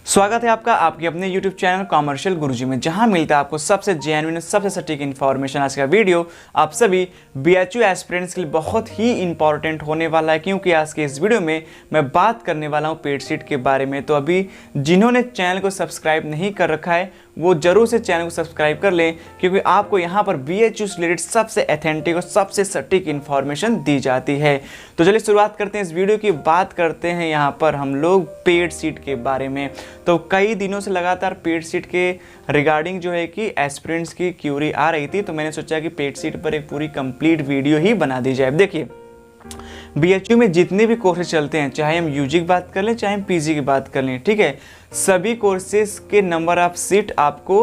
स्वागत है आपका आपके अपने YouTube चैनल कॉमर्शियल गुरुजी में, जहां मिलता है आपको सबसे जेन्युइन सबसे सटीक इन्फॉर्मेशन। आज का वीडियो आप सभी BHU एस्पिरेंट्स के लिए बहुत ही इंपॉर्टेंट होने वाला है, क्योंकि आज के इस वीडियो में मैं बात करने वाला हूं पेड सीट के बारे में। तो अभी जिन्होंने चैनल को सब्सक्राइब नहीं कर रखा है वो जरूर से चैनल को सब्सक्राइब कर लें, क्योंकि आपको यहाँ पर BHU से रिलेटेड सबसे ऑथेंटिक और सबसे सटीक इन्फॉर्मेशन दी जाती है। तो चलिए शुरुआत करते हैं इस वीडियो की। बात करते हैं यहाँ पर हम लोग पेड सीट के बारे में। तो कई दिनों से लगातार पेड सीट के रिगार्डिंग जो है कि एस्पिरेंट्स की क्यूरी आ रही थी, तो मैंने सोचा कि पेड सीट पर एक पूरी कंप्लीट वीडियो ही बना दी जाए। देखिए, BHU में जितने भी कोर्सेज चलते हैं, चाहे हम UG की बात कर लें चाहे हम PG की बात कर लें, ठीक है, सभी कोर्सेज के नंबर ऑफ सीट आपको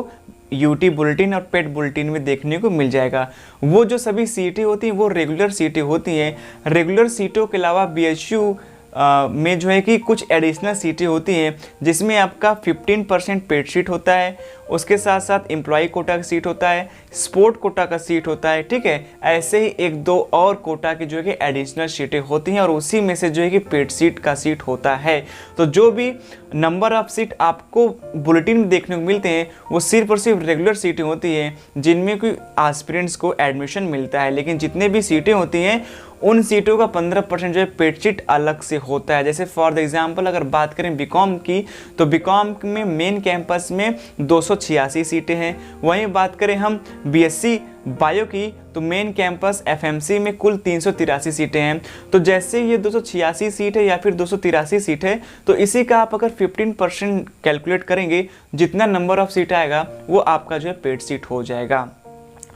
UT बुलेटिन और पेड बुलेटिन में देखने को मिल जाएगा। वो जो सभी सीटें होती हैं वो रेगुलर सीटें होती हैं। रेगुलर सीटों के अलावा BHU में जो है कि कुछ एडिशनल सीटें होती हैं, जिसमें आपका 15% पेड सीट होता है, उसके साथ साथ एम्प्लॉय कोटा का सीट होता है, स्पोर्ट कोटा का सीट होता है, ठीक है। ऐसे ही एक दो और कोटा की जो है कि एडिशनल सीटें होती हैं, और उसी में से जो है कि पेड सीट का सीट होता है। तो जो भी नंबर ऑफ सीट आपको बुलेटिन में देखने को मिलते हैं वो सिर्फ और सिर्फ रेगुलर सीटें होती हैं, जिनमें कोई एस्पिरेंट्स को एडमिशन मिलता है। लेकिन जितने भी सीटें होती हैं उन सीटों का 15% जो है पेड सीट अलग से होता है। जैसे फॉर द एग्जांपल अगर बात करें बीकॉम की, तो बीकॉम में मेन कैंपस में 286 सीटें हैं। वहीं बात करें हम BSc बायो की, तो मेन कैंपस FMC में कुल 383 सीटें हैं। तो जैसे ये 286 सीट है या फिर 283 सीट है, तो इसी का आप अगर 15% कैलकुलेट करेंगे, जितना नंबर ऑफ सीट आएगा वो आपका जो है पेड सीट हो जाएगा।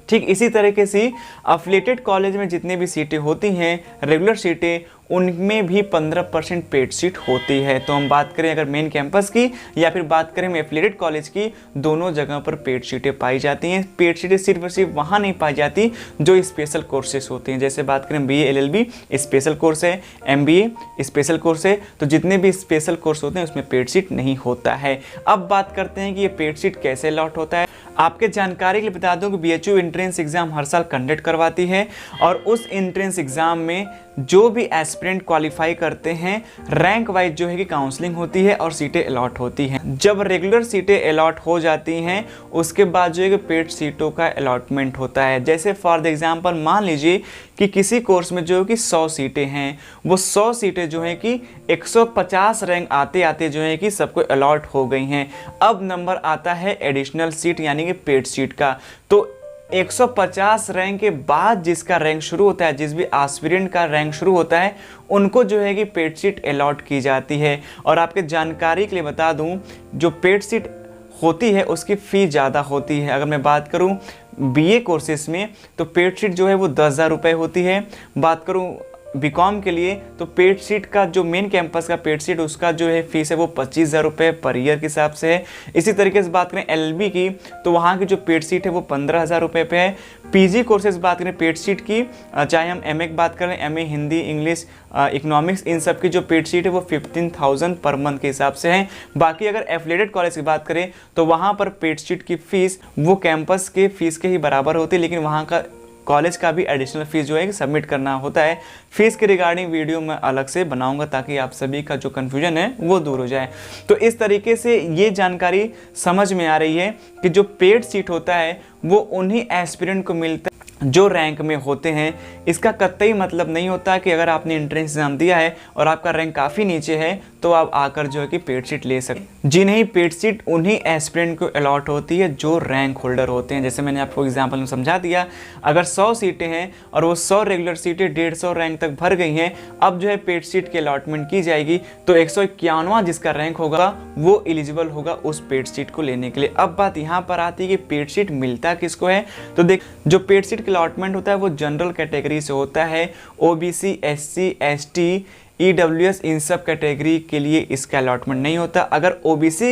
ठीक इसी तरीके से अफिलिएटेड कॉलेज में जितने भी सीटें होती हैं रेगुलर सीटें, उनमें भी 15% पेड सीट होती है। तो हम बात करें अगर मेन कैंपस की या फिर बात करें हम एफिलिएटेड कॉलेज की, दोनों जगह पर पेड सीटें पाई जाती हैं। पेड सीटें सिर्फ और सिर्फ वहाँ नहीं पाई जाती जो स्पेशल कोर्सेस होते हैं। जैसे बात करें BA LLB स्पेशल कोर्स है, MBA स्पेशल कोर्स है, तो जितने भी स्पेशल कोर्स होते हैं उसमें पेड सीट नहीं होता है। अब बात करते हैं कि ये पेड सीट कैसे अलॉट होता है। आपके जानकारी के लिए बता दूं कि BHU एंट्रेंस एग्जाम हर साल कंडक्ट करवाती है, और उस एंट्रेंस एग्जाम में जो भी एस्पिरेंट क्वालिफाई करते हैं रैंक वाइज जो है कि काउंसलिंग होती है और सीटें अलॉट होती हैं। जब रेगुलर सीटें अलॉट हो जाती हैं उसके बाद जो है कि पेड सीटों का अलॉटमेंट होता है। जैसे फॉर द एग्जांपल मान लीजिए कि किसी कोर्स में जो है कि 100 सीटें हैं, वो 100 सीटें जो है कि 150 रैंक आते आते जो है कि सबको अलॉट हो गई हैं। अब नंबर आता है एडिशनल सीट यानी कि पेड सीट का। तो 150 रैंक के बाद जिसका रैंक शुरू होता है, जिस भी एस्पिरेंट का रैंक शुरू होता है, उनको जो है कि पेड सीट अलॉट की जाती है। और आपके जानकारी के लिए बता दूं, जो पेड सीट होती है उसकी फ़ी ज़्यादा होती है। अगर मैं बात करूं BA कोर्सेस में, तो पेड सीट जो है वो 10,000 रुपये होती है। बात करूं बीकॉम के लिए, तो पेड सीट का जो मेन कैंपस का पेड सीट उसका जो है फीस है वो 25,000 रुपये पर ईयर के हिसाब से है। इसी तरीके से बात करें LLB की, तो वहाँ की जो पेड सीट है वो 15,000 रुपये पे है। PG कोर्सेज बात करें पेड सीट की, चाहे हम MA की बात करें, MA हिंदी इंग्लिश इकोनॉमिक्स, इन सब की जो पेड सीट है वो 15,000 पर मंथ के हिसाब से है। बाकी अगर एफिलिएटेड कॉलेज की बात करें तो वहाँ पर पेड सीट की फ़ीस वो कैंपस के फीस के ही बराबर होती है, लेकिन वहाँ का कॉलेज का भी एडिशनल फीस जो है सबमिट करना होता है। फीस के रिगार्डिंग वीडियो मैं अलग से बनाऊंगा ताकि आप सभी का जो कन्फ्यूजन है वो दूर हो जाए। तो इस तरीके से ये जानकारी समझ में आ रही है कि जो पेड सीट होता है वो उन्हीं एस्पिरेंट को मिलता है जो रैंक में होते हैं। इसका कतई मतलब नहीं होता कि अगर आपने एंट्रेंस एग्जाम दिया है और आपका रैंक काफ़ी नीचे है तो आप आकर जो है कि पेड सीट ले सकते। जी नहीं, पेड सीट उन्हीं एस्पिरेंट को अलॉट होती है जो रैंक होल्डर होते हैं। जैसे मैंने आपको एग्जांपल में समझा दिया, अगर 100 सीटें हैं और वो 100 रेगुलर सीटें 150 रैंक तक भर गई हैं, अब जो है पेड सीट की अलॉटमेंट की जाएगी, तो 151वां जिसका रैंक होगा वो एलिजिबल होगा उस पेड सीट को लेने के लिए। अब बात यहाँ पर आती है कि पेड सीट मिलता किसको है। तो देख, जो पेड सीट अलॉटमेंट होता है वो जनरल कैटेगरी से होता है। OBC SC ST EWS इन सब कैटेगरी के लिए इसका अलॉटमेंट नहीं होता। अगर OBC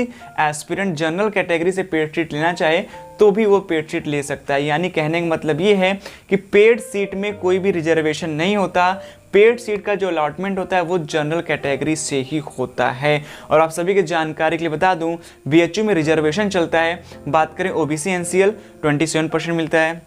एस्पिरेंट जनरल कैटेगरी से पेड सीट लेना चाहे तो भी वो पेड सीट ले सकता है। यानी कहने का मतलब ये है कि पेड सीट में कोई भी रिजर्वेशन नहीं होता। पेड सीट का जो अलॉटमेंट होता है वो जनरल कैटेगरी से ही होता है। और आप सभी की जानकारी के लिए बता दूं, BHU में रिजर्वेशन चलता है। बात करें OBC NCL 27% मिलता है,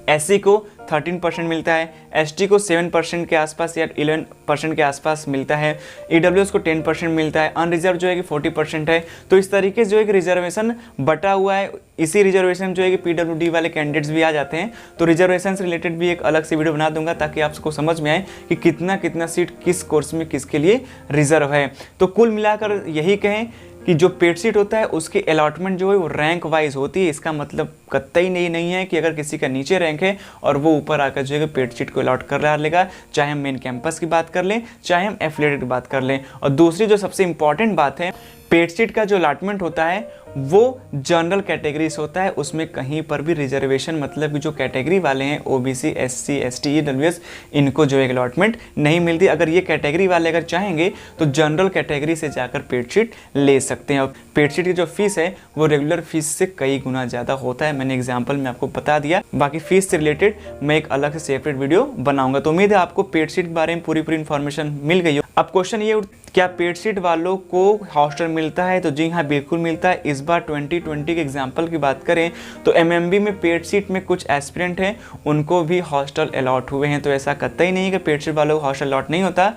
SC को 13% मिलता है, ST को 7% के आसपास या 11% के आसपास मिलता है, EWS को 10% मिलता है, अनरिजर्व जो है कि 40% है। तो इस तरीके से जो है कि रिजर्वेशन बटा हुआ है। इसी रिजर्वेशन जो है कि PWD वाले कैंडिडेट्स भी आ जाते हैं। तो रिजर्वेशन से रिलेटेड भी एक अलग से वीडियो बना दूंगा ताकि आपको समझ में आए कि कितना कितना सीट किस कोर्स में किसके लिए रिजर्व है। तो कुल मिलाकर यही कहें कि जो पेड सीट होता है उसकी अलॉटमेंट जो है वो रैंक वाइज होती है। इसका मतलब कतई नहीं है कि अगर किसी का नीचे रैंक है और वो ऊपर आकर जो है पेड सीट को अलॉट कर रहा लेगा, चाहे हम मेन कैंपस की बात कर लें, चाहे हम एफिलिएटेड की बात कर लें। और दूसरी जो सबसे इंपॉर्टेंट बात है, पेड सीट का जो अलॉटमेंट होता है वो जनरल कैटेगरी से होता है। उसमें कहीं पर भी रिजर्वेशन मतलब कि जो कैटेगरी वाले हैं OBC, SC, ST, EWS, इनको जो है अलॉटमेंट नहीं मिलती। अगर ये कैटेगरी वाले अगर चाहेंगे तो जनरल कैटेगरी से जाकर पेड सीट ले सकते हैं। और पेड सीट की जो फीस है वो रेगुलर फीस से कई गुना ज़्यादा होता है। मैंने एग्जाम्पल में आपको बता दिया। बाकी फीस से रिलेटेड मैं एक अलग से सेपरेट वीडियो बनाऊंगा। तो उम्मीद है आपको पेड सीट के बारे में पूरी इन्फॉर्मेशन मिल गई हो। अब क्वेश्चन ये, क्या पेड सीट वालों को हॉस्टल मिलता है? तो जी हाँ, बिल्कुल मिलता है। इस बार 2020 के एग्जाम्पल की बात करें तो MMB में पेड सीट में कुछ एस्पिरेंट हैं, उनको भी हॉस्टल अलॉट हुए हैं। तो ऐसा कतई नहीं कि पेड सीट वालों को हॉस्टल अलॉट नहीं होता।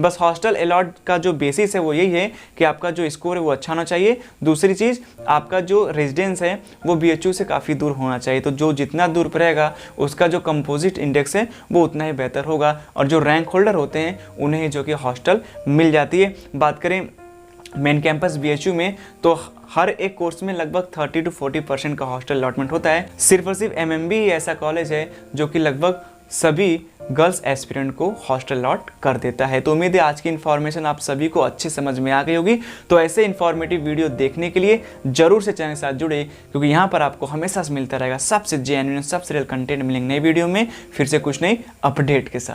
बस हॉस्टल अलॉट का जो बेसिस है वो यही है कि आपका जो स्कोर है वो अच्छा होना चाहिए। दूसरी चीज़, आपका जो रेजिडेंस है वो BHU से काफ़ी दूर होना चाहिए। तो जो जितना दूर पर रहेगा उसका जो कंपोजिट इंडेक्स है वो उतना ही बेहतर होगा। और जो रैंक होल्डर होते हैं उन्हें जो कि हॉस्टल मिल जाती है। बात करें मेन कैंपस BHU में तो हर एक कोर्स में लगभग 30 to 40% का हॉस्टल अलॉटमेंट होता है। सिर्फ और सिर्फ MMB ही ऐसा कॉलेज है जो कि लगभग सभी गर्ल्स एस्पिरेंट को हॉस्टल अलॉट कर देता है। तो उम्मीद है आज की इन्फॉर्मेशन आप सभी को अच्छे समझ में आ गई होगी। तो ऐसे इन्फॉर्मेटिव वीडियो देखने के लिए जरूर से चैनल के साथ जुड़े, क्योंकि यहाँ पर आपको हमेशा मिलता रहेगा सबसे जेन्युइन, सबसे रियल कंटेंट मिलेंगे नई वीडियो में, फिर से कुछ नई अपडेट के साथ।